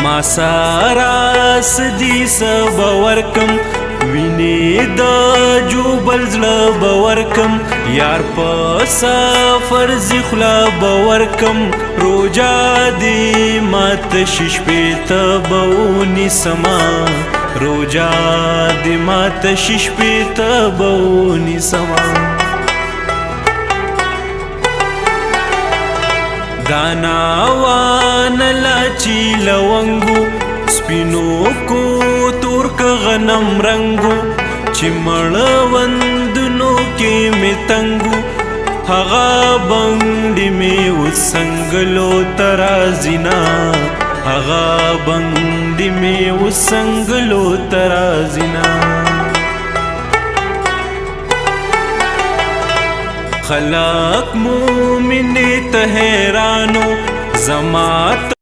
ما ساراس دی سبورکم ویني د جوبل زړه باورکم یار په سفر زخلا باورکم روجا دی مات ششپې تبونی سما روجا دی مات ششپې تبونی سما دانا وان لاچی لونگو سپینو کو تورک غنم رنگو چی مړوندنو کې می تنگو هغه بنګډې می وسنګلو ترازینا هغه بنګډې می وسنګلو ترازینا خلق مومن ته حیرانو زمات